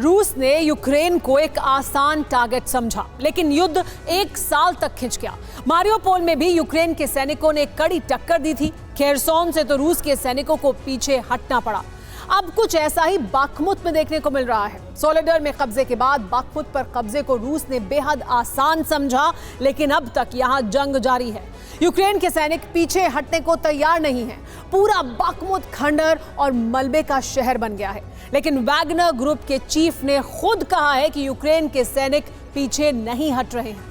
रूस ने यूक्रेन को एक आसान टारगेट समझा, लेकिन युद्ध 1 साल तक खिंच गया। मारियोपोल में भी यूक्रेन के सैनिकों ने कड़ी टक्कर दी थी। खेरसोन से तो रूस के सैनिकों को पीछे हटना पड़ा। अब कुछ ऐसा ही बाखमुत में देखने को मिल रहा है। सोलेडर में कब्जे के बाद बाखमुत पर कब्जे को रूस ने बेहद आसान समझा, लेकिन अब तक यहां जंग जारी है। यूक्रेन के सैनिक पीछे हटने को तैयार नहीं हैं। पूरा बाखमुत खंडर और मलबे का शहर बन गया है। लेकिन वैगनर ग्रुप के चीफ ने खुद कहा है कि यूक्रेन के सैनिक पीछे नहीं हट रहे हैं।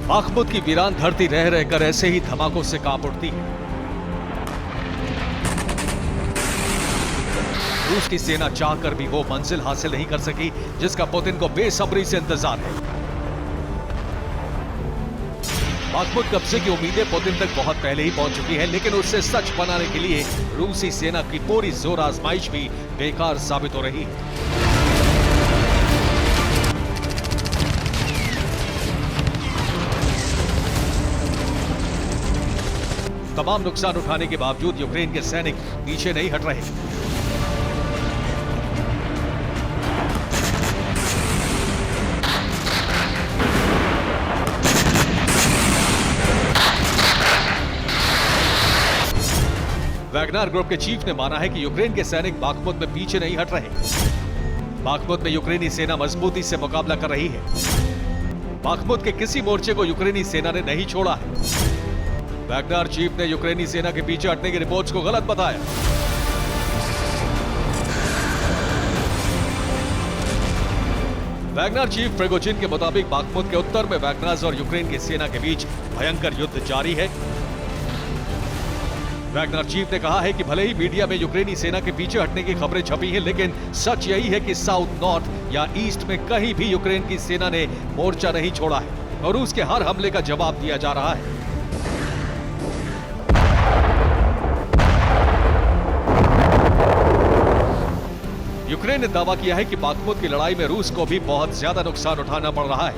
बाखमुत की वीरान धरती रह रहकर ऐसे ही धमाकों से कांप उठती है। रूस की सेना चाहकर भी वो मंजिल हासिल नहीं कर सकी जिसका पुतिन को बेसब्री से इंतजार है। बाखमुत कब्जे की उम्मीदें पुतिन तक बहुत पहले ही पहुंच चुकी है, लेकिन उससे सच बनाने के लिए रूसी सेना की पूरी जोर आजमाइश भी बेकार साबित हो रही है। तमाम नुकसान उठाने के बावजूद यूक्रेन के सैनिक पीछे नहीं हट रहे। वैगनर ग्रुप के चीफ ने माना है कि यूक्रेन के सैनिक बाखमुत में पीछे नहीं हट रहे। बाखमुत में यूक्रेनी सेना मजबूती से मुकाबला कर रही है। बाखमुत के किसी मोर्चे को यूक्रेनी सेना ने नहीं छोड़ा है। वैगनर चीफ ने यूक्रेनी सेना के पीछे हटने की रिपोर्ट्स को गलत बताया। वैगनर चीफ प्रिगोजिन के मुताबिक बाखमुत के उत्तर में वैगनर्स और यूक्रेन की सेना के बीच भयंकर युद्ध जारी है। वैगनर चीफ ने कहा है कि भले ही मीडिया में यूक्रेनी सेना के पीछे हटने की खबरें छपी हैं, लेकिन सच यही है कि साउथ, नॉर्थ या ईस्ट में कहीं भी यूक्रेन की सेना ने मोर्चा नहीं छोड़ा है और उसके हर हमले का जवाब दिया जा रहा है। यूक्रेन ने दावा किया है कि बाखमुत की लड़ाई में रूस को भी बहुत ज्यादा नुकसान उठाना पड़ रहा है।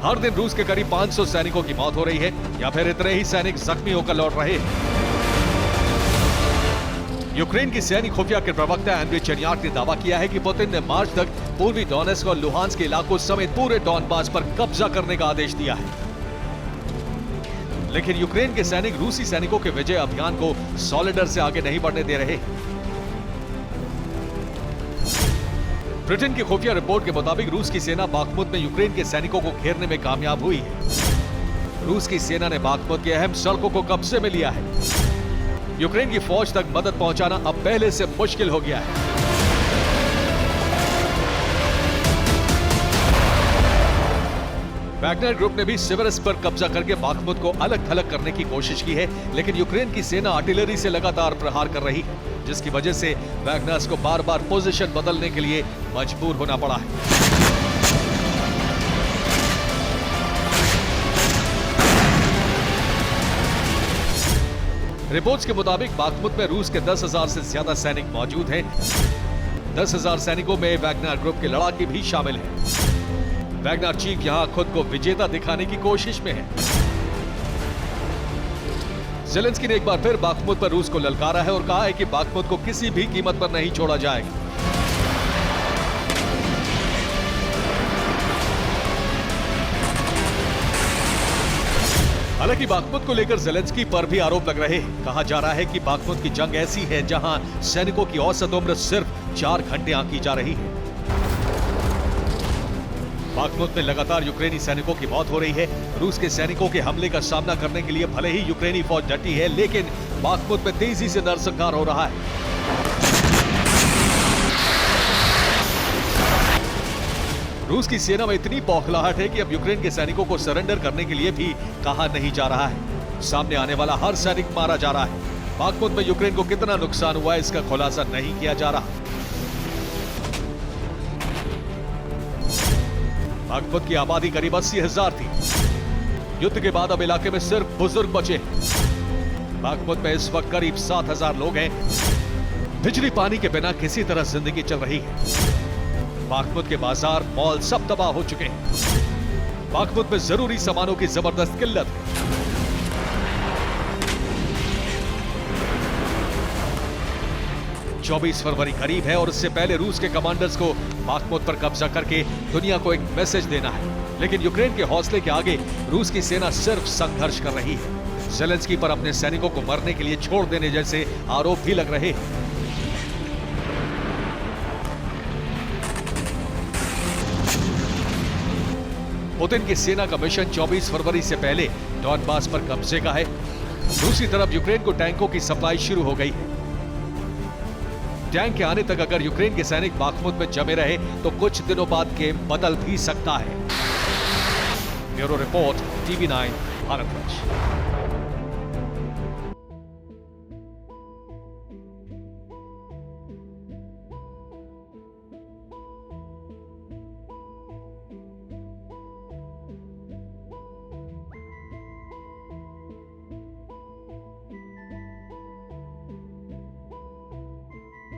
हर दिन रूस के करीब 500 सैनिकों की मौत हो रही है या फिर इतने ही सैनिक जख्मी होकर लौट रहे हैं। यूक्रेन की सैनिक खुफिया के प्रवक्ता एंड्री चेनियाक ने दावा किया है कि पुतिन ने मार्च तक पूर्वी डोनेट्स्क और लुहांस्क के इलाकों समेत पूरे डॉनबास पर कब्जा करने का आदेश दिया है। लेकिन यूक्रेन के सैनिक रूसी सैनिकों के विजय अभियान को सोलेडर से आगे नहीं बढ़ने दे रहे। ब्रिटेन की खुफिया रिपोर्ट के मुताबिक रूस की सेना बाखमुत में यूक्रेन के सैनिकों को घेरने में कामयाब हुई है। रूस की सेना ने बाखमुत की अहम सड़कों को कब्जे में लिया है। यूक्रेन की फौज तक मदद पहुंचाना अब पहले से मुश्किल हो गया है। वैगनर ग्रुप ने भी सिवरस पर कब्जा करके बाखमुत को अलग थलग करने की कोशिश की है, लेकिन यूक्रेन की सेना आर्टिलरी से लगातार प्रहार कर रही है, जिसकी वजह से वैगनर्स को बार बार पोजीशन बदलने के लिए मजबूर होना पड़ा है। रिपोर्ट्स के मुताबिक बाखमुत में रूस के 10,000 से ज्यादा सैनिक मौजूद हैं। 10,000 सैनिकों में वैगनर ग्रुप के लड़ाके भी शामिल हैं। वैगनर चीफ यहां खुद को विजेता दिखाने की कोशिश में है। ज़ेलेंस्की ने एक बार फिर बाखमुत पर रूस को ललकारा है और कहा है कि बाखमुत को किसी भी कीमत पर नहीं छोड़ा जाएगा। हालांकि बाखमुत को लेकर ज़ेलेंस्की पर भी आरोप लग रहे हैं। कहा जा रहा है कि बाखमुत की जंग ऐसी है जहां सैनिकों की औसत उम्र सिर्फ 4 घंटे आंकी जा रही है। बाखमुत में लगातार यूक्रेनी सैनिकों की मौत हो रही है। रूस के सैनिकों के हमले का सामना करने के लिए भले ही यूक्रेनी फौज डटी है, लेकिन बाखमुत में तेजी से नरसंहार हो रहा है। रूस की सेना में इतनी बौखलाहट है कि अब यूक्रेन के सैनिकों को सरेंडर करने के लिए भी कहा नहीं जा रहा है। सामने आने वाला हर सैनिक मारा जा रहा है। बाखमुत में यूक्रेन को कितना नुकसान हुआ है, इसका खुलासा नहीं किया जा रहा। बाखमुत की आबादी करीब 80,000 थी। युद्ध के बाद अब इलाके में सिर्फ बुजुर्ग बचे हैं। बाखमुत में इस वक्त करीब 7,000 लोग हैं। बिजली पानी के बिना किसी तरह जिंदगी चल रही है। बाखमुत के बाजार, मॉल सब तबाह हो चुके हैं। बाखमुत में जरूरी सामानों की जबरदस्त किल्लत है। 24 फरवरी करीब है और उससे पहले रूस के कमांडर्स को बाखमुत पर कब्जा करके दुनिया को एक मैसेज देना है। लेकिन यूक्रेन के हौसले के आगे रूस की सेना सिर्फ संघर्ष कर रही है। ज़ेलेंस्की पर अपने सैनिकों को मरने के लिए छोड़ देने जैसे आरोप भी लग रहे हैं। पुतिन की सेना का मिशन 24 फरवरी से पहले डॉनबास पर कब्जे का है। दूसरी तरफ यूक्रेन को टैंकों की सप्लाई शुरू हो गई है। टैंक के आने तक अगर यूक्रेन के सैनिक बाखमुत में जमे रहे तो कुछ दिनों बाद गेम बदल भी सकता है। Bureau report, TV9 Bharatvarsh.